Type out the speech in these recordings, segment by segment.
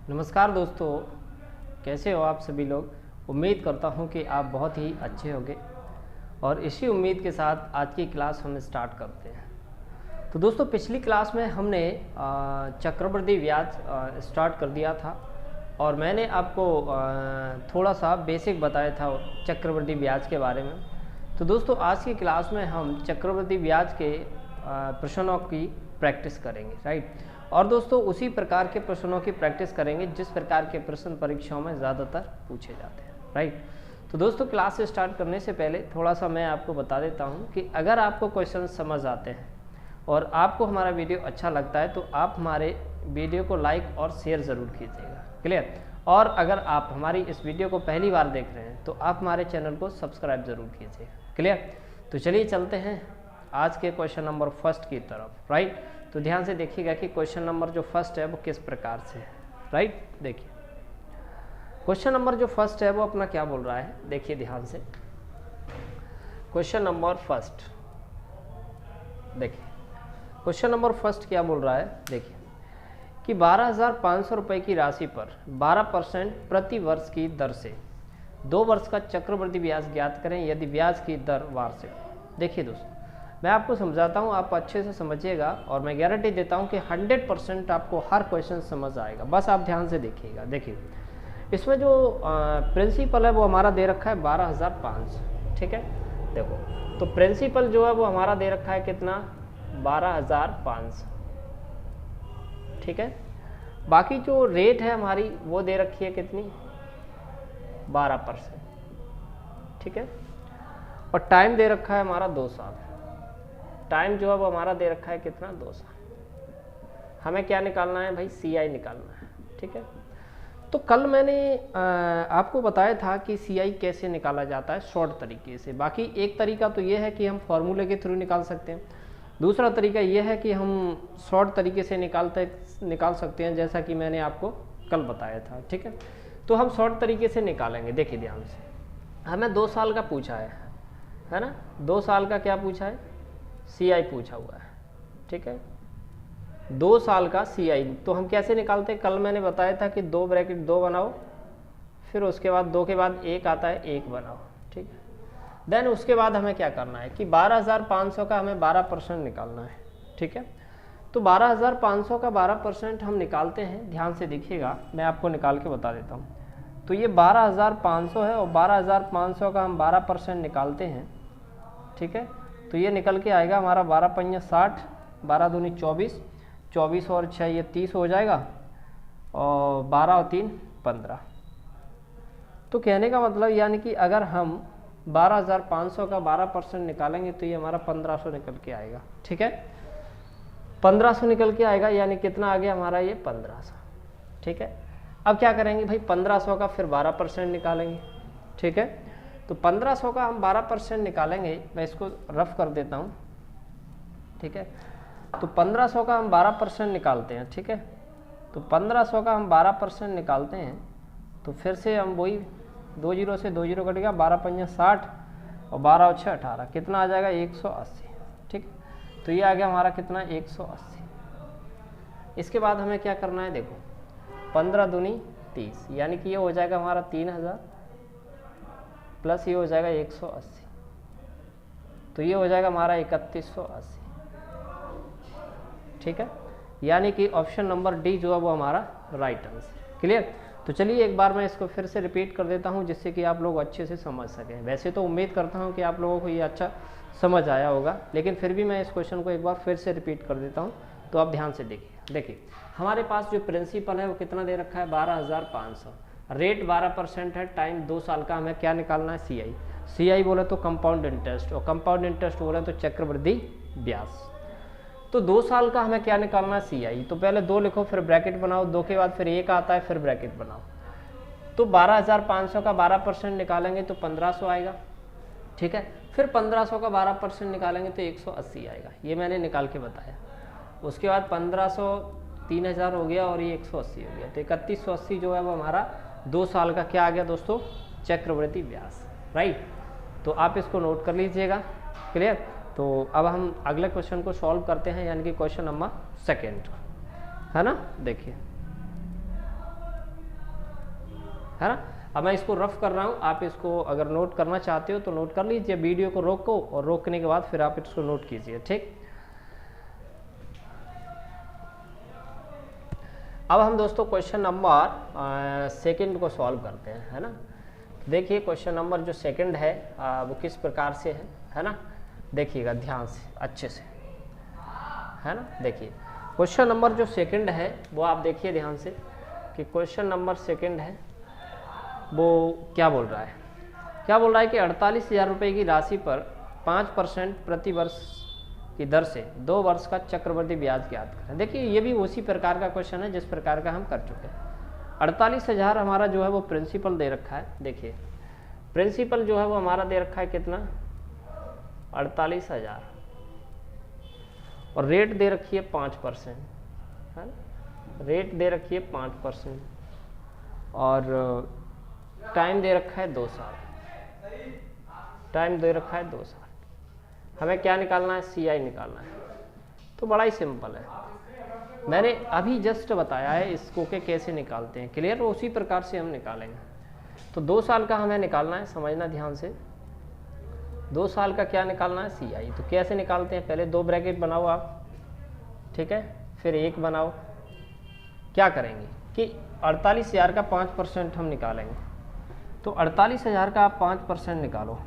नमस्कार दोस्तों, कैसे हो आप सभी लोग। उम्मीद करता हूं कि आप बहुत ही अच्छे होंगे और इसी उम्मीद के साथ आज की क्लास हम स्टार्ट करते हैं। तो दोस्तों, पिछली क्लास में हमने चक्रवृद्धि ब्याज स्टार्ट कर दिया था और मैंने आपको थोड़ा सा बेसिक बताया था चक्रवृद्धि ब्याज के बारे में। तो दोस्तों, आज की क्लास में हम चक्रवृद्धि ब्याज के प्रश्नों की प्रैक्टिस करेंगे, राइट। और दोस्तों, उसी प्रकार के प्रश्नों की प्रैक्टिस करेंगे जिस प्रकार के प्रश्न परीक्षाओं में ज़्यादातर पूछे जाते हैं, राइट। तो दोस्तों, क्लास स्टार्ट करने से पहले थोड़ा सा मैं आपको बता देता हूं कि अगर आपको क्वेश्चन समझ आते हैं और आपको हमारा वीडियो अच्छा लगता है तो आप हमारे वीडियो को लाइक और शेयर ज़रूर कीजिएगा, क्लियर। और अगर आप हमारी इस वीडियो को पहली बार देख रहे हैं तो आप हमारे चैनल को सब्सक्राइब ज़रूर कीजिएगा, क्लियर। तो चलिए चलते हैं आज के क्वेश्चन नंबर फर्स्ट की तरफ, राइट। तो ध्यान से देखिएगा कि क्वेश्चन नंबर जो फर्स्ट है वो किस प्रकार से है, राइट। देखिए क्वेश्चन नंबर जो फर्स्ट है वो अपना क्या बोल रहा है, देखिए ध्यान से। क्वेश्चन नंबर फर्स्ट, देखिए क्वेश्चन नंबर फर्स्ट क्या बोल रहा है, देखिए कि 12,500 रुपये की राशि पर 12% प्रति वर्ष की दर से 2 वर्ष का चक्रवृद्धि ब्याज ज्ञात करें यदि ब्याज की दर वार्षिक। देखिए दोस्तों, मैं आपको समझाता हूँ, आप अच्छे से समझिएगा और मैं गारंटी देता हूँ कि 100% आपको हर क्वेश्चन समझ आएगा। बस आप ध्यान से देखिएगा। देखिए इसमें जो प्रिंसिपल है वो हमारा दे रखा है 12,500, ठीक है। देखो तो प्रिंसिपल जो है वो हमारा दे रखा है कितना, 12,500, ठीक है। बाकी जो रेट है हमारी वो दे रखी है कितनी, 12%, ठीक है। और टाइम दे रखा है हमारा 2 साल। टाइम जो है वो हमारा दे रखा है कितना, 2 साल। हमें क्या निकालना है भाई, CI निकालना है, ठीक है। तो कल मैंने आपको बताया था कि CI कैसे निकाला जाता है शॉर्ट तरीके से। बाकी एक तरीका तो ये है कि हम फॉर्मूले के थ्रू निकाल सकते हैं, दूसरा तरीका ये है कि हम शॉर्ट तरीके से निकाल सकते हैं, जैसा कि मैंने आपको कल बताया था, ठीक है। तो हम शॉर्ट तरीके से निकालेंगे। देखिए ध्यान से, हमें 2 साल का पूछा है ना, 2 साल का क्या पूछा है, CI पूछा हुआ है, ठीक है। 2 साल का CI तो हम कैसे निकालते हैं, कल मैंने बताया था कि 2 ब्रैकेट 2 बनाओ, फिर उसके बाद 2 के बाद 1 आता है, 1 बनाओ, ठीक है। देन उसके बाद हमें क्या करना है कि 12,500 का हमें 12% निकालना है, ठीक है। तो 12,500 का 12% हम निकालते हैं। ध्यान से देखिएगा, मैं आपको निकाल के बता देता हूँ। तो ये 12,500 है और 12,500 का हम 12% निकालते हैं, ठीक है। तो ये निकल के आएगा हमारा 12 पंजा 60, 12 दूनी 24, 24 और 6 ये 30 हो जाएगा और 12 और 3 15। तो कहने का मतलब यानी कि अगर हम 12,500 का 12% निकालेंगे तो ये हमारा 1500 निकल के आएगा, ठीक है। 1500 निकल के आएगा, यानी कितना आ गया हमारा ये 1500, ठीक है। अब क्या करेंगे भाई, 1500 का फिर 12% निकालेंगे, ठीक है। तो 1500 का हम 12% निकालेंगे, मैं इसको रफ कर देता हूँ, ठीक है। तो 1500 का हम 12% निकालते हैं, ठीक है। तो 1500 का हम 12% निकालते हैं तो फिर से हम वही 2 जीरो से 2 जीरो कटेगा, 12 पंजा 60 और 12 और 6 18, कितना आ जाएगा 180, ठीक। तो ये आ गया हमारा कितना, 180। इसके बाद हमें क्या करना है, देखो 15 दूनी 30, यानी कि ये हो जाएगा हमारा 3000 प्लस ये हो जाएगा 180, तो ये हो जाएगा हमारा 3180, ठीक है। यानी कि ऑप्शन नंबर डी जो है वो हमारा राइट आंसर, क्लियर। तो चलिए एक बार मैं इसको फिर से रिपीट कर देता हूं जिससे कि आप लोग अच्छे से समझ सकें। वैसे तो उम्मीद करता हूं कि आप लोगों को ये अच्छा समझ आया होगा, लेकिन फिर भी मैं इस क्वेश्चन को एक बार फिर से रिपीट कर देता हूं, तो आप ध्यान से देखिए। देखिए हमारे पास जो प्रिंसिपल है वो कितना दे रखा है, 12,500, रेट 12% है, टाइम 2 साल का। हमें क्या निकालना है, CI बोले तो कंपाउंड इंटरेस्ट, और कंपाउंड इंटरेस्ट बोले तो चक्रवृद्धि ब्याज। तो 2 साल का हमें क्या निकालना है, CI। तो पहले 2 लिखो, फिर ब्रैकेट बनाओ, 2 के बाद फिर 1 आता है, फिर ब्रैकेट बनाओ। तो 12,500 का 12% निकालेंगे तो 1500 आएगा, ठीक है। फिर 1500 का 12% निकालेंगे तो 180 आएगा, ये मैंने निकाल के बताया। उसके बाद 1500 3000 हो गया और ये 180 हो गया, तो 3180 जो है वो हमारा 2 साल का क्या आ गया दोस्तों, चक्रवृद्धि ब्याज, राइट। तो आप इसको नोट कर लीजिएगा, क्लियर। तो अब हम अगले क्वेश्चन को सॉल्व करते हैं, यानी कि क्वेश्चन नंबर 2, है ना। देखिए है ना। अब मैं इसको रफ कर रहा हूँ, आप इसको अगर नोट करना चाहते हो तो नोट कर लीजिए, वीडियो को रोको और रोकने के बाद फिर आप इसको नोट कीजिए, ठीक। अब हम दोस्तों क्वेश्चन नंबर सेकंड को सॉल्व करते हैं, है ना। देखिए क्वेश्चन नंबर जो सेकंड है वो किस प्रकार से है ना, देखिएगा ध्यान से अच्छे से, है ना। देखिए क्वेश्चन नंबर जो सेकंड है वो आप देखिए ध्यान से कि क्वेश्चन नंबर सेकंड है वो क्या बोल रहा है, कि 48,000 रुपये की राशि पर 5% प्रति वर्ष की दर से 2 वर्ष का चक्रवृद्धि ब्याज ज्ञात करें। देखिए ये भी उसी प्रकार का क्वेश्चन है जिस प्रकार का हम कर चुके हैं। 48,000 हमारा जो है वो प्रिंसिपल दे रखा है। देखिए प्रिंसिपल जो है वो हमारा दे रखा है कितना, 48,000, और रेट दे रखी है 5%, है ना, रेट दे रखी है 5%, और टाइम दे रखा है 2 साल, टाइम दे रखा है 2 साल। हमें क्या निकालना है, CI निकालना है। तो बड़ा ही सिंपल है, मैंने अभी जस्ट बताया है इसको कि कैसे निकालते हैं, क्लियर। उसी प्रकार से हम निकालेंगे। तो 2 साल का हमें निकालना है, समझना ध्यान से। 2 साल का क्या निकालना है, CI। तो कैसे निकालते हैं, पहले 2 ब्रैकेट बनाओ आप, ठीक है, फिर 1 बनाओ। क्या करेंगे कि 48,000 का 5% हम निकालेंगे। तो 48,000 का आप 5% निकालो,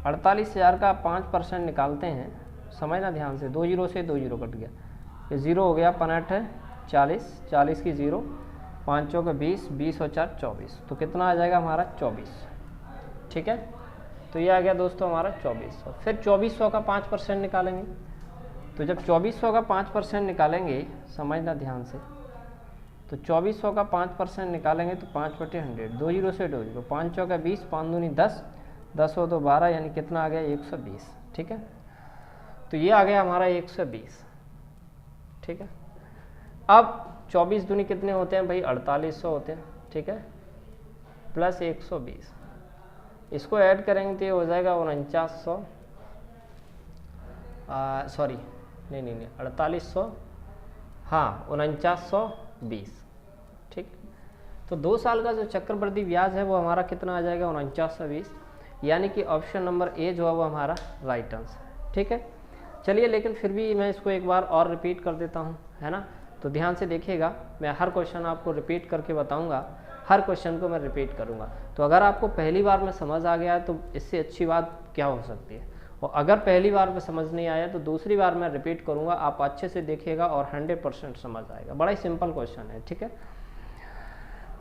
48,000 का 5% निकालते हैं, समझना ध्यान से। 2 जीरो से 2 जीरो कट गया, ये 0 हो गया, 5 है 40, 40 की 0, 5 चौके 20, 20 और 4 24, तो कितना आ जाएगा हमारा 24, ठीक है। तो ये आ गया दोस्तों हमारा 2400। फिर 2400 का 5% निकालेंगे। तो जब 2400 का 5% निकालेंगे, समझना ध्यान से, तो 2400 का 5% निकालेंगे तो 5/100, 2 जीरो से 2 जीरो, 5 चौका 20, 5 दूनी 10, 10 हो तो 12, यानी कितना आ गया 120, ठीक है। तो ये आ गया हमारा 120, ठीक है। अब 24 दूनी कितने होते हैं भाई, 4800 होते हैं, ठीक है, प्लस 120, इसको ऐड करेंगे तो ये हो जाएगा 4900, सॉरी नहीं 4800, हाँ 4920, ठीक। तो 2 साल का जो चक्रवृद्धि ब्याज है वो हमारा कितना आ जाएगा 4920, यानी कि ऑप्शन नंबर ए जो है वो हमारा राइट आंसर, ठीक है। चलिए लेकिन फिर भी मैं इसको एक बार और रिपीट कर देता हूँ, है ना। तो ध्यान से देखिएगा, मैं हर क्वेश्चन आपको रिपीट करके बताऊँगा, हर क्वेश्चन को मैं रिपीट करूँगा। तो अगर आपको पहली बार में समझ आ गया है तो इससे अच्छी बात क्या हो सकती है, और अगर पहली बार में समझ नहीं आया तो दूसरी बार मैं रिपीट करूँगा, आप अच्छे से देखिएगा और 100% समझ आएगा। बड़ा ही सिंपल क्वेश्चन है, ठीक है।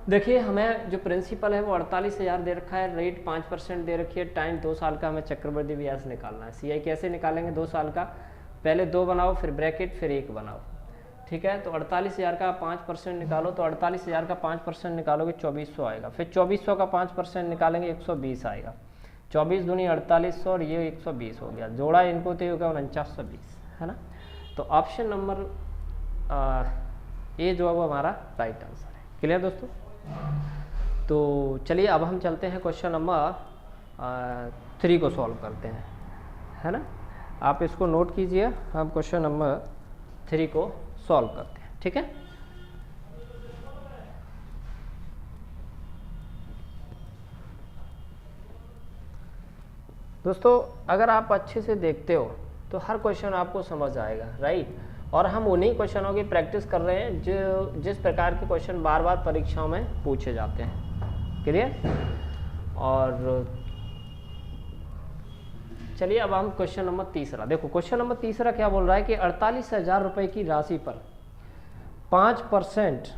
देखिए हमें जो प्रिंसिपल है वो 48,000 दे रखा है, रेट 5% दे रखी है, टाइम 2 साल का, हमें चक्रवृद्धि ब्याज निकालना है। CI कैसे निकालेंगे 2 साल का, पहले 2 बनाओ, फिर ब्रैकेट, फिर 1 बनाओ, ठीक है। तो 48,000 का 5% निकालो, तो 48,000 का 5% निकालोगे 2400 आएगा, फिर 2400 का 5% निकालेंगे 120 आएगा, 24 दूनी 4800 और ये 120 हो गया, जोड़ा इनको तो होगा 4920, है ना। तो ऑप्शन नंबर ए जो है वो हमारा राइट आंसर है। क्लियर दोस्तों। तो चलिए अब हम चलते हैं क्वेश्चन नंबर 3 को सॉल्व करते हैं, है ना। आप इसको नोट कीजिए, हम क्वेश्चन नंबर 3 को सॉल्व करते हैं, ठीक है। दोस्तों अगर आप अच्छे से देखते हो तो हर क्वेश्चन आपको समझ आएगा, राइट। और हम उन्हीं क्वेश्चनों की प्रैक्टिस कर रहे हैं जो जिस प्रकार के क्वेश्चन बार बार परीक्षाओं में पूछे जाते हैं, क्लियर। और चलिए अब हम क्वेश्चन नंबर 3, देखो क्वेश्चन नंबर 3 क्या बोल रहा है कि 48,000 रुपये की राशि पर 5%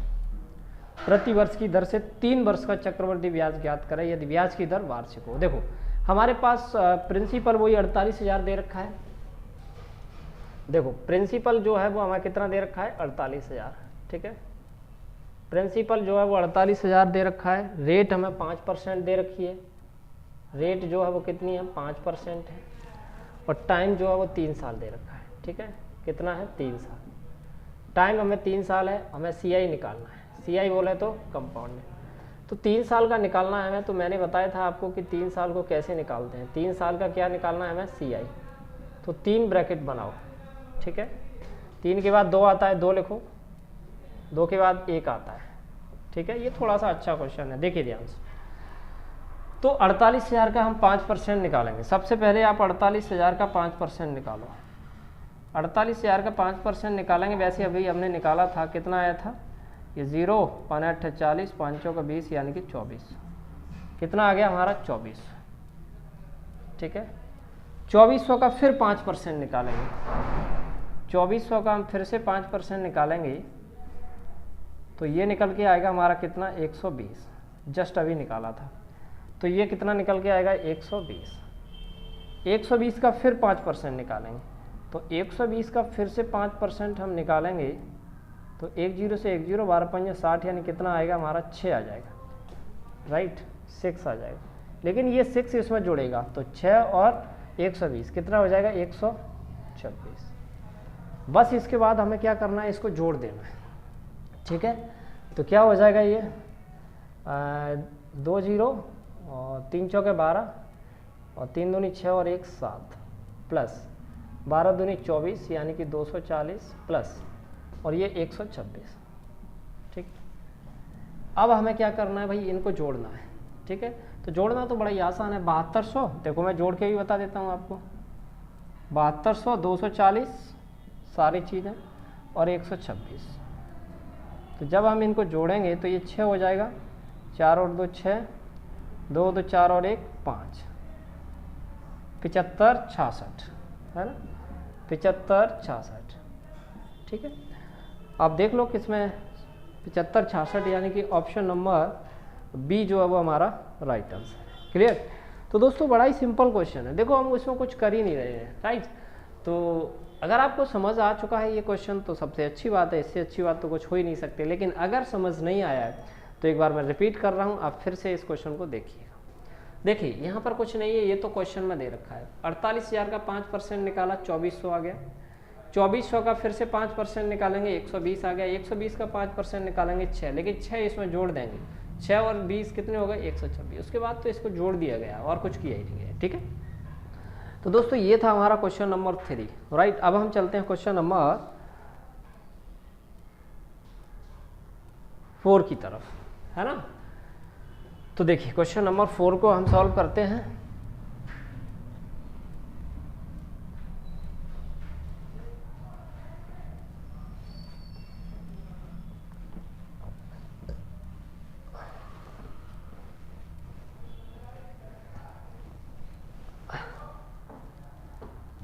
प्रति वर्ष की दर से 3 वर्ष का चक्रवृद्धि ब्याज ज्ञात करें यदि ब्याज की दर वार्षिक हो। देखो हमारे पास प्रिंसिपल वही 48,000 दे रखा है। देखो प्रिंसिपल जो है वो हमें कितना दे रखा है 48,000, ठीक है। प्रिंसिपल जो है वो 48,000 दे रखा है, रेट हमें 5% दे रखी है, रेट जो है वो कितनी है 5% है, और टाइम जो है वो 3 साल दे रखा है, ठीक है। कितना है 3 साल, टाइम हमें 3 साल है, हमें CI निकालना है। CI बोले तो कंपाउंड है, तो 3 साल का निकालना है हमें। तो मैंने बताया था आपको कि 3 साल को कैसे निकालते हैं। 3 साल का क्या निकालना है हमें CI, तो 3 ब्रैकेट बनाओ, ठीक है। 3 के बाद 2 आता है, 2 लिखो, 2 के बाद 1 आता है, ठीक है, ये थोड़ा सा अच्छा क्वेश्चन है, देखिए ध्यान से। तो 48,000 का हम 5% निकालेंगे। सबसे पहले आप 48,000 का 5% निकालो। 48,000 का 5% निकालेंगे। वैसे अभी हमने निकाला था, कितना आया था ये 0 5 8 40 5 का 20 यानी कि 24। कितना आ गया हमारा 24। ठीक है, 2400 का फिर 5% निकालेंगे। 2400 का हम फिर से 5% निकालेंगे तो ये निकल के आएगा हमारा कितना 120। जस्ट अभी निकाला था, तो ये कितना निकल के आएगा 120। 120 का फिर 5% निकालेंगे, तो 120 का फिर से 5% हम निकालेंगे तो 10 से 10 12 5 60 यानी कितना आएगा हमारा 6 आ जाएगा, राइट 6 आ जाएगा। लेकिन ये 6 इसमें जुड़ेगा तो 6 और 120 कितना हो जाएगा 126। बस इसके बाद हमें क्या करना है, इसको जोड़ देना है। ठीक है, तो क्या हो जाएगा ये 2 0 और 3 चौके 12 और 3 दूनी 6 और 1 7 प्लस 12 दूनी 24 यानी कि 240 प्लस और ये 126। ठीक, अब हमें क्या करना है भाई, इनको जोड़ना है। ठीक है, तो जोड़ना तो बड़ा ही आसान है। 7200 देखो मैं जोड़ के भी बता देता हूँ आपको। 7200 240 सारी चीज़ें और 126। तो जब हम इनको जोड़ेंगे तो ये 6 हो जाएगा, 4 और 2 6, 2 2 4 और 1 5, 75 66 है ना, 75 66। ठीक है, आप देख लो किसमें 75 66 यानी कि ऑप्शन नंबर बी जो है वो हमारा राइट आंसर है। क्लियर। तो दोस्तों बड़ा ही सिंपल क्वेश्चन है, देखो हम उसमें कुछ कर ही नहीं रहे हैं, राइट। तो अगर आपको समझ आ चुका है ये क्वेश्चन तो सबसे अच्छी बात है, इससे अच्छी बात तो कुछ हो ही नहीं सकती। लेकिन अगर समझ नहीं आया है तो एक बार मैं रिपीट कर रहा हूँ, आप फिर से इस क्वेश्चन को देखिएगा। देखिए यहाँ पर कुछ नहीं है, ये तो क्वेश्चन में दे रखा है। 48,000 का 5% निकाला 2400 आ गया। 2400 का फिर से 5% निकालेंगे 120 आ गया। 120 का 5% निकालेंगे 6, लेकिन 6 इसमें जोड़ देंगे, 6 और 20 कितने हो गए 126। उसके बाद तो इसको जोड़ दिया गया और कुछ किया ही नहीं है। ठीक है, तो दोस्तों ये था हमारा क्वेश्चन नंबर 3, राइट। अब हम चलते हैं क्वेश्चन नंबर 4 की तरफ, है ना। तो देखिए क्वेश्चन नंबर 4 को हम सॉल्व करते हैं।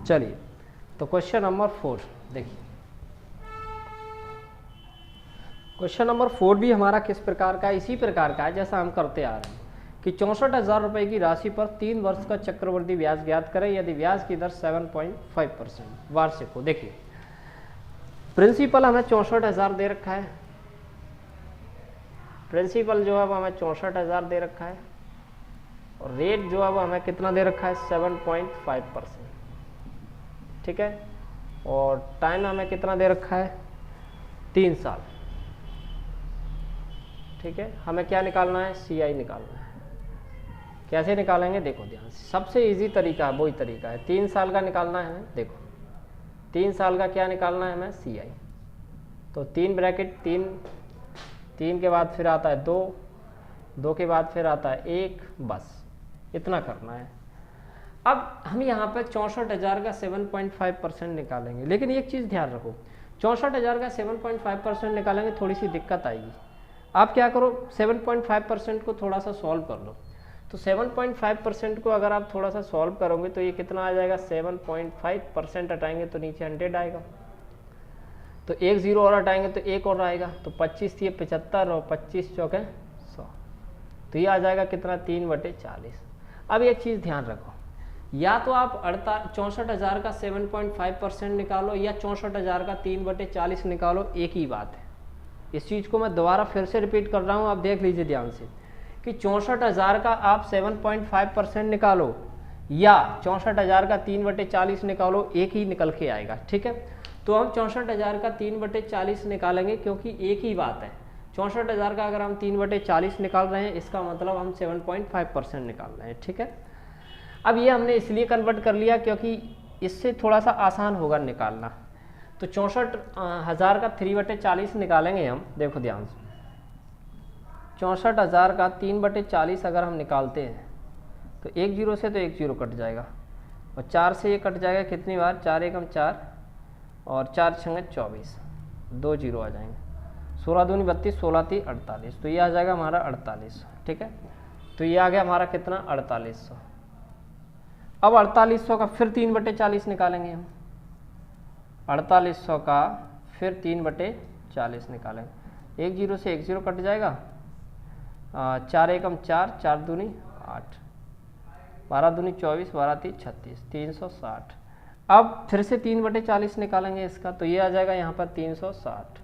चलिए, तो क्वेश्चन नंबर 4 देखिए। क्वेश्चन नंबर 4 भी हमारा किस प्रकार का है, इसी प्रकार का है जैसा हम करते आ रहे हैं कि 64,000 रुपये की राशि पर 3 वर्ष का चक्रवृद्धि ब्याज ज्ञात करें यदि ब्याज की दर 7.5% वार्षिक हो। देखिए प्रिंसिपल हमें 64,000 दे रखा है, प्रिंसिपल जो है वो हमें 64,000 दे रखा है और रेट जो है वो हमें कितना दे रखा है 7.5%। ठीक है, और टाइम हमें कितना दे रखा है 3 साल। ठीक है, हमें क्या निकालना है, CI निकालना है। कैसे निकालेंगे देखो ध्यान से, सबसे इजी तरीका है, वही तरीका है। 3 साल का निकालना है हमें, देखो 3 साल का क्या निकालना है हमें CI। तो 3 ब्रैकेट 3 के बाद फिर आता है 2 के बाद फिर आता है 1, बस इतना करना है। अब हम यहाँ पे 64,000 का 7.5% निकालेंगे। लेकिन एक चीज़ ध्यान रखो, 64,000 का 7.5% निकालेंगे थोड़ी सी दिक्कत आएगी। आप क्या करो 7.5% को थोड़ा सा सॉल्व कर लो। तो 7.5% को अगर आप थोड़ा सा सॉल्व करोगे तो ये कितना आ जाएगा 7.5% हटाएंगे तो नीचे 100 आएगा। तो 1 0 और हटाएंगे तो 1 और आएगा, तो 25 थी 75 और 25 चौके 100, तो ये आ जाएगा कितना 3/40। अब एक चीज़ ध्यान रखो, या तो आप 64,000 का 7.5% निकालो या 64,000 का 3/40 निकालो, एक ही बात है। इस चीज़ को मैं दोबारा फिर से रिपीट कर रहा हूँ, आप देख लीजिए ध्यान से कि 64,000 का आप 7.5% निकालो या 64,000 का 3/40 निकालो, एक ही निकल के आएगा। ठीक है, तो हम 64,000 का 3/40 निकालेंगे क्योंकि एक ही बात है। 64,000 का अगर हम 3/40 निकाल रहे हैं इसका मतलब हम 7.5% निकाल रहे हैं। ठीक है, अब ये हमने इसलिए कन्वर्ट कर लिया क्योंकि इससे थोड़ा सा आसान होगा निकालना। तो 64,000 का 3/40 निकालेंगे हम, देखो ध्यान से 64,000 का 3/40 अगर हम निकालते हैं तो एक जीरो से तो एक जीरो कट जाएगा और 4 से ये कट जाएगा कितनी बार, 4 एकम 4 और 4 छंगे 24, 2 जीरो आ जाएंगे, 16 दूनी 32, 16 ती 48, तो ये आ जाएगा हमारा 4800। ठीक है, तो ये आ गया हमारा कितना 4800। अब 4800 का फिर 3/40 निकालेंगे हम, 4800 का फिर 3/40 निकालेंगे, एक जीरो से एक जीरो कट जाएगा, 4 एकम 4, 4 दूनी 8, 12 दूनी 24, 12 ती 36, 360। अब फिर से 3/40 निकालेंगे इसका, तो ये आ जाएगा यहाँ पर 360।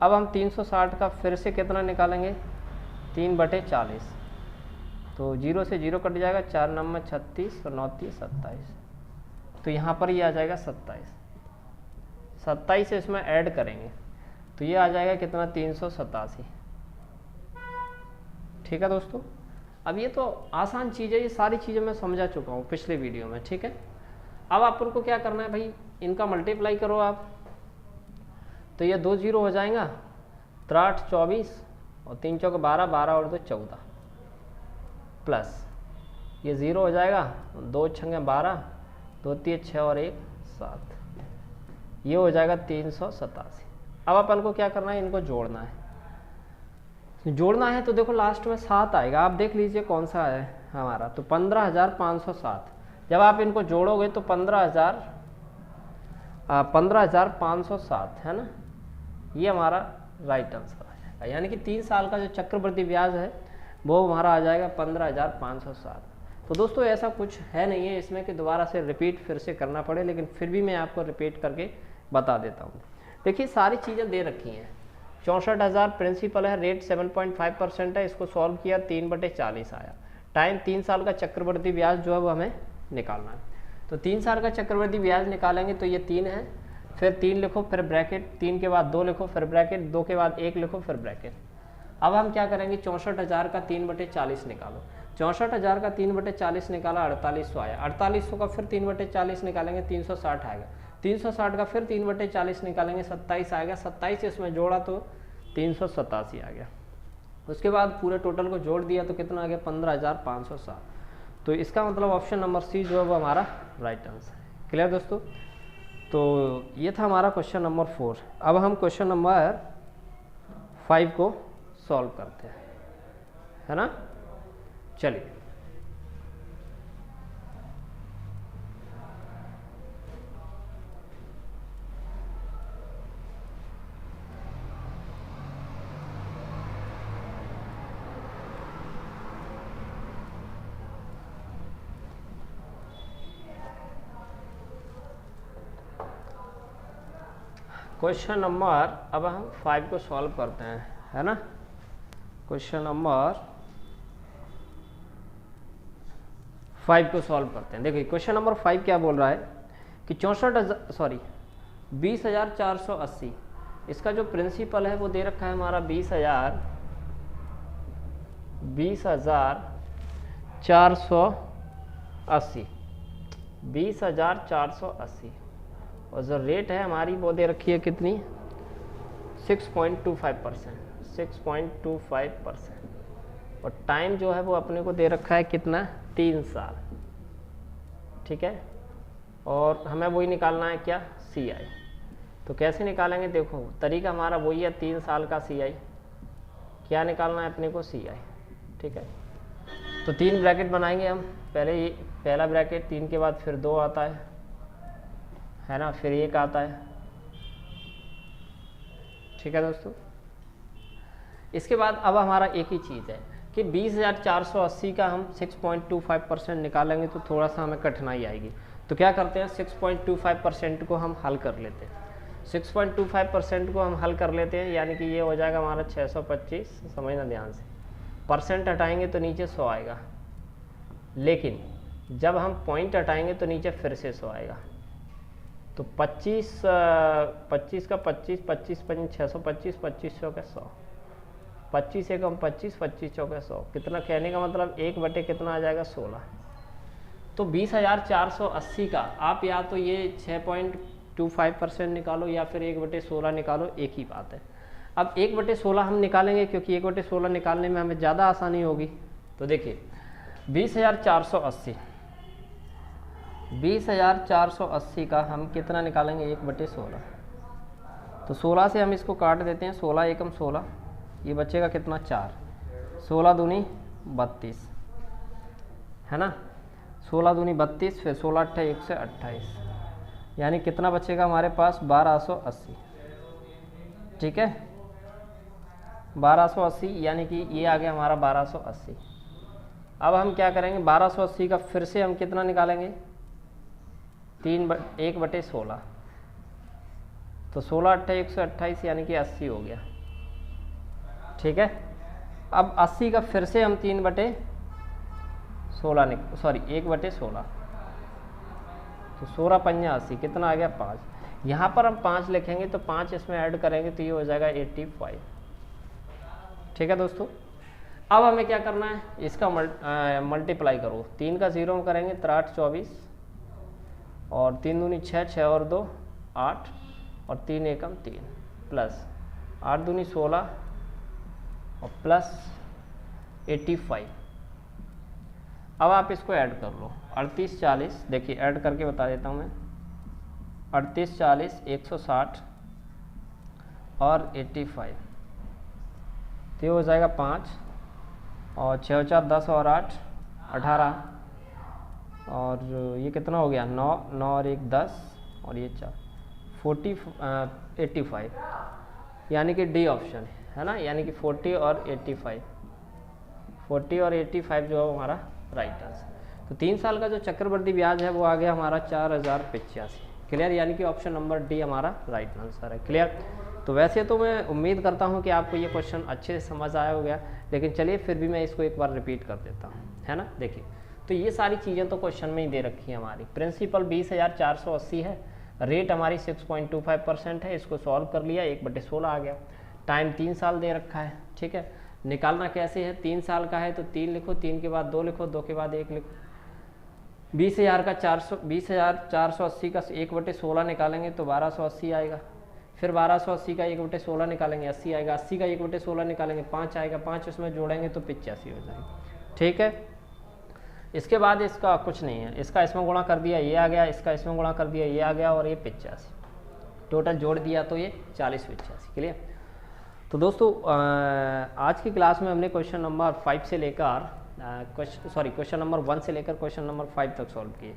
अब हम 360 का फिर से कितना निकालेंगे, 3/40, तो जीरो से जीरो कट जाएगा, 4 नंबर 36 और 9 ती 27, तो यहाँ पर ये आ जाएगा 27। 27 से इसमें ऐड करेंगे तो ये आ जाएगा कितना 387। ठीक है दोस्तों, अब ये तो आसान चीज़ है, ये सारी चीज़ें मैं समझा चुका हूँ पिछले वीडियो में। ठीक है, अब अपन को क्या करना है भाई, इनका मल्टीप्लाई करो आप, तो ये 2 जीरो हो जाएगा, 3 24 और 3 चौके 12, 12 और 2 14, प्लस ये ज़ीरो हो जाएगा, 2 छंगे 12, 2 3 6 और 1 7, ये हो जाएगा 387। अब अपन को क्या करना है, इनको जोड़ना है। जोड़ना है तो देखो लास्ट में 7 आएगा, आप देख लीजिए कौन सा है हमारा, तो 15,507। जब आप इनको जोड़ोगे तो 15,507 है ना, ये हमारा राइट आंसर आ जाएगा। यानी कि 3 साल का जो चक्रवृद्धि ब्याज है वो हमारा आ जाएगा 15,507। तो दोस्तों ऐसा कुछ है नहीं है इसमें कि दोबारा से रिपीट फिर से करना पड़े, लेकिन फिर भी मैं आपको रिपीट करके बता देता हूँ। देखिए सारी चीज़ें दे रखी हैं, 64,000 प्रिंसिपल है, रेट 7.5% है, इसको सॉल्व किया 3/40 आया, टाइम 3 साल का चक्रवृद्धि ब्याज जो है वो हमें निकालना है। तो 3 साल का चक्रवृद्धि ब्याज निकालेंगे तो ये 3 है, फिर 3 लिखो, फिर ब्रैकेट, 3 के बाद 2 लिखो, फिर ब्रैकेट, 2 के बाद 1 लिखो, फिर ब्रैकेट। अब हम क्या करेंगे, 64,000 का 3/40 निकालो, 64,000 का 3/40 निकाला, 4800 आया, 4800 का फिर 3/40 निकालेंगे, 360 आएगा, 360 का फिर 3/40 निकालेंगे, 27 आएगा, 27 इसमें जोड़ा तो 387 आ गया। उसके बाद पूरे टोटल को जोड़ दिया तो कितना आ गया 15,507। तो इसका मतलब ऑप्शन नंबर सी जो है वो हमारा राइट आंसर है। क्लियर दोस्तों, तो ये था हमारा क्वेश्चन नंबर 4। अब हम क्वेश्चन नंबर 5 को सॉल्व करते हैं, है ना। चलिए क्वेश्चन नंबर, अब हम 5 को सॉल्व करते हैं, है ना। क्वेश्चन नंबर 5 को सॉल्व करते हैं। देखिए क्वेश्चन नंबर 5 क्या बोल रहा है कि 20,480, इसका जो प्रिंसिपल है वो दे रखा है हमारा 20,480, 20,480 और जो रेट है हमारी वो दे रखी है कितनी 6.25%, 6.25%, और टाइम जो है वो अपने को दे रखा है कितना 3 साल। ठीक है, और हमें वही निकालना है क्या CI। तो कैसे निकालेंगे, देखो तरीका हमारा वही है, 3 साल का CI, क्या निकालना है अपने को CI। ठीक है, तो 3 ब्रैकेट बनाएंगे हम, पहले ये पहला ब्रैकेट, 3 के बाद फिर 2 आता है ना, फिर 1 आता है। ठीक है दोस्तों, इसके बाद अब हमारा एक ही चीज़ है कि 20,480 का हम 6.25% निकालेंगे तो थोड़ा सा हमें कठिनाई आएगी। तो क्या करते हैं, 6.25% को हम हल कर लेते हैं, 6.25% को हम हल कर लेते हैं, यानी कि ये हो जाएगा हमारा 625। समझना ध्यान से, परसेंट हटाएंगे तो नीचे 100 आएगा, लेकिन जब हम पॉइंट हटाएंगे तो नीचे फिर से 100 आएगा। तो 25 का 25, 25 5 625, 2500 का 100, 25 एकम 25, 2500 का 100, कितना कहने का मतलब 1 बटे कितना आ जाएगा 16। तो 20,480 का आप या तो ये 6.25% निकालो या फिर 1 बटे 16 निकालो, एक ही बात है। अब 1/16 हम निकालेंगे, क्योंकि 1/16 निकालने में हमें ज़्यादा आसानी होगी। तो देखिए 20,480, 20,480 का हम कितना निकालेंगे 1/16। तो 16 से हम इसको काट देते हैं, 16 एकम 16, ये बचेगा कितना 4, 16 दूनी 32 है ना, 16 दूनी 32, फिर 16 अट्ठा 128, यानी कितना बचेगा हमारे पास 1280। ठीक है 1280, यानी कि ये आ गया हमारा 1280। अब हम क्या करेंगे 1280 का फिर से हम कितना निकालेंगे 1/16, तो 16 अट्ठा 128 यानी कि 80 हो गया। ठीक है अब 80 का फिर से हम 3/16 सॉरी 1/16, तो 16 पंजा 80, कितना आ गया 5। यहाँ पर हम 5 लिखेंगे तो 5 इसमें ऐड करेंगे तो ये हो जाएगा 85। ठीक है दोस्तों, अब हमें क्या करना है, इसका मल्टीप्लाई करो, 3 का 0 में करेंगे 3 8 24, और 3 दूनी 6, 6 और 2 8, और 3 एकम 3, प्लस 8 दूनी 16 और प्लस 85। अब आप इसको ऐड कर लो, 38 40, देखिए ऐड करके बता देता हूँ मैं, 38 40 160 और 85, तो ये हो जाएगा 5, और 6 4 10 और 8 18, और ये कितना हो गया 9 9 और 1 10, और ये 4 85, यानी कि डी ऑप्शन है ना, यानी कि 40 और 85, 40 और 85 जो है हमारा राइट आंसर। तो 3 साल का जो चक्रवृद्धि ब्याज है वो आ गया हमारा 4085। क्लियर, यानी कि ऑप्शन नंबर डी हमारा राइट आंसर है। क्लियर, तो वैसे तो मैं उम्मीद करता हूँ कि आपको ये क्वेश्चन अच्छे से समझ आया होगा, लेकिन चलिए फिर भी मैं इसको एक बार रिपीट कर देता हूँ, है ना। देखिए तो ये सारी चीज़ें तो क्वेश्चन में ही दे रखी है हमारी। प्रिंसिपल 20,480 है, रेट हमारी 6.25% है, इसको सॉल्व कर लिया, 1/16 आ गया। टाइम 3 साल दे रखा है। ठीक है, निकालना कैसे है, 3 साल का है तो 3 लिखो, 3 के बाद 2 लिखो, 2 के बाद 1 लिखो। 20,480 का 1/16 निकालेंगे तो 1280 आएगा, फिर 1280 का 1/16 निकालेंगे 80 आएगा, 80 का 1/16 निकालेंगे 5 आएगा, 5 उसमें जोड़ेंगे तो 85 हो जाएगा। ठीक है, इसके बाद इसका कुछ नहीं है, इसका इसमें गुणा कर दिया ये आ गया, इसका इसमें गुणा कर दिया ये आ गया, और ये 85, टोटल जोड़ दिया तो ये 40 85। क्लियर, तो दोस्तों आज की क्लास में हमने क्वेश्चन नंबर 5 से लेकर क्वेश्चन नंबर 1 से लेकर क्वेश्चन नंबर 5 तक सॉल्व किए।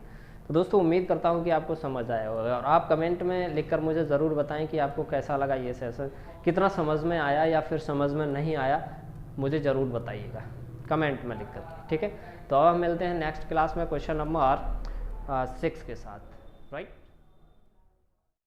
तो दोस्तों उम्मीद करता हूँ कि आपको समझ आया होगा, और आप कमेंट में लिखकर मुझे ज़रूर बताएं कि आपको कैसा लगा ये सेशन, कितना समझ में आया या फिर समझ में नहीं आया, मुझे ज़रूर बताइएगा कमेंट में लिख कर। ठीक है, तो अब हम मिलते हैं नेक्स्ट क्लास में क्वेश्चन नंबर 6 के साथ, राइट।